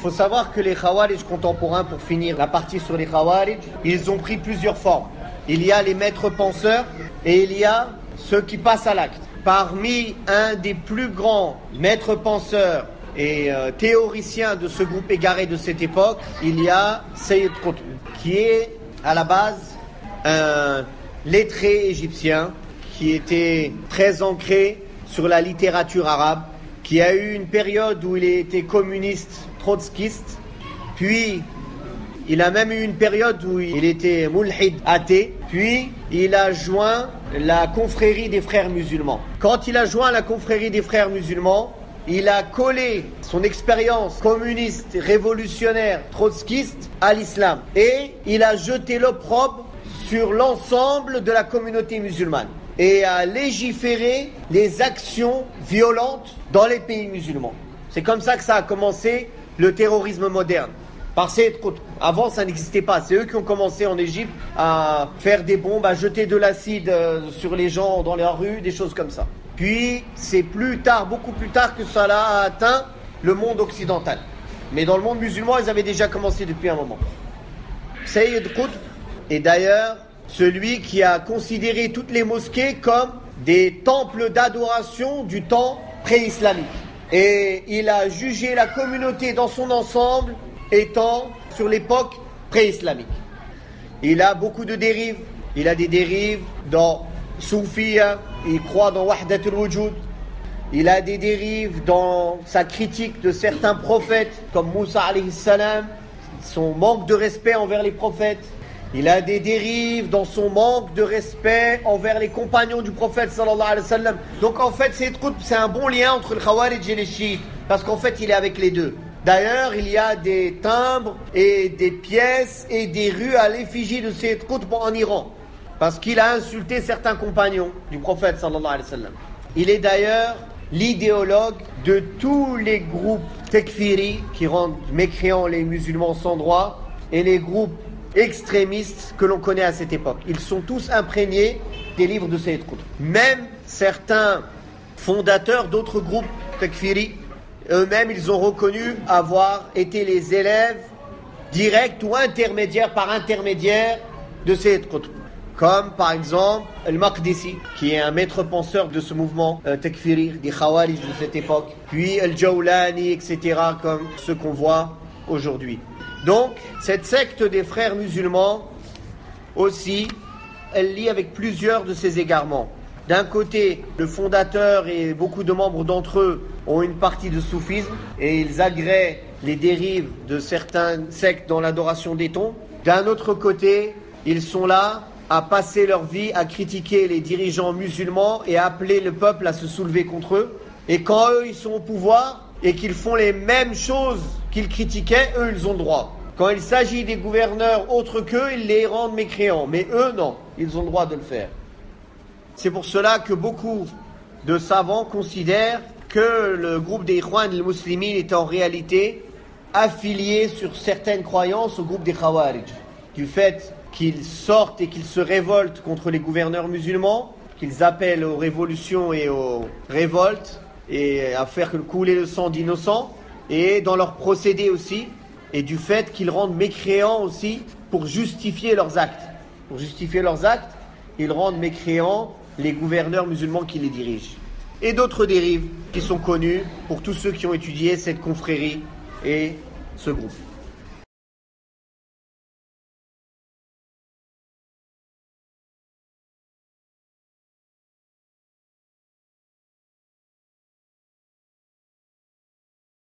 faut savoir que les Khawarij contemporains, pour finir la partie sur les Khawarij, ils ont pris plusieurs formes. Il y a les maîtres penseurs et il y a ceux qui passent à l'acte. Parmi un des plus grands maîtres penseurs et théoriciens de ce groupe égaré de cette époque, il y a Sayyid Qutb, qui est à la base un lettré égyptien qui était très ancré sur la littérature arabe, qui a eu une période où il était communiste, trotskiste, puis il a même eu une période où il était mulhid, athée, puis il a joint la confrérie des frères musulmans. Quand il a joint la confrérie des frères musulmans, il a collé son expérience communiste, révolutionnaire, trotskiste à l'islam. Et il a jeté l'opprobre sur l'ensemble de la communauté musulmane et a légiféré les actions violentes dans les pays musulmans. C'est comme ça que ça a commencé le terrorisme moderne. Par Sayyid Qutb. Avant, ça n'existait pas. C'est eux qui ont commencé en Égypte à faire des bombes, à jeter de l'acide sur les gens dans les rues, des choses comme ça. Puis, c'est plus tard, beaucoup plus tard, que ça a atteint le monde occidental. Mais dans le monde musulman, ils avaient déjà commencé depuis un moment. Sayyid Qutb est d'ailleurs celui qui a considéré toutes les mosquées comme des temples d'adoration du temps pré-islamique. Et il a jugé la communauté dans son ensemble étant sur l'époque pré-islamique. Il a beaucoup de dérives. Il a des dérives dans Soufia, il croit dans Wahdat al-Wujud. Il a des dérives dans sa critique de certains prophètes, comme Moussa alayhi salam, son manque de respect envers les prophètes. Il a des dérives dans son manque de respect envers les compagnons du prophète sallallahu alayhi wa sallam. Donc en fait, c'est un bon lien entre le Khawarij et les chiites, parce qu'en fait, il est avec les deux. D'ailleurs, il y a des timbres et des pièces et des rues à l'effigie de Sayyid Qutb en Iran, parce qu'il a insulté certains compagnons du prophète sallallahu alayhi wa sallam. Il est d'ailleurs l'idéologue de tous les groupes tekfiri qui rendent mécréants les musulmans sans droit et les groupes extrémistes que l'on connaît à cette époque. Ils sont tous imprégnés des livres de Sayyid Qutb. Même certains fondateurs d'autres groupes tekfiri, eux-mêmes, ils ont reconnu avoir été les élèves directs ou intermédiaires par intermédiaire de Sayyid Qutb. Comme par exemple Al-Maqdisi, qui est un maître penseur de ce mouvement tekfiri, des Khawarij de cette époque, puis Al-Jawlani, etc., comme ceux qu'on voit aujourd'hui. Donc, cette secte des frères musulmans, aussi, elle lie avec plusieurs de ces égarements. D'un côté, le fondateur et beaucoup de membres d'entre eux ont une partie de soufisme et ils agréent les dérives de certaines sectes dans l'adoration des tombes. D'un autre côté, ils sont là à passer leur vie à critiquer les dirigeants musulmans et à appeler le peuple à se soulever contre eux. Et quand eux, ils sont au pouvoir et qu'ils font les mêmes choses qu'ils critiquaient, eux, ils ont droit. Quand il s'agit des gouverneurs autres qu'eux, ils les rendent mécréants. Mais eux, non, ils ont le droit de le faire. C'est pour cela que beaucoup de savants considèrent que le groupe des Ikhwan al-Muslimin est en réalité affilié sur certaines croyances au groupe des Khawarij. Du fait qu'ils sortent et qu'ils se révoltent contre les gouverneurs musulmans, qu'ils appellent aux révolutions et aux révoltes et à faire couler le sang d'innocents, et dans leurs procédés aussi, et du fait qu'ils rendent mécréants aussi pour justifier leurs actes. Pour justifier leurs actes, ils rendent mécréants les gouverneurs musulmans qui les dirigent. Et d'autres dérives qui sont connues pour tous ceux qui ont étudié cette confrérie et ce groupe.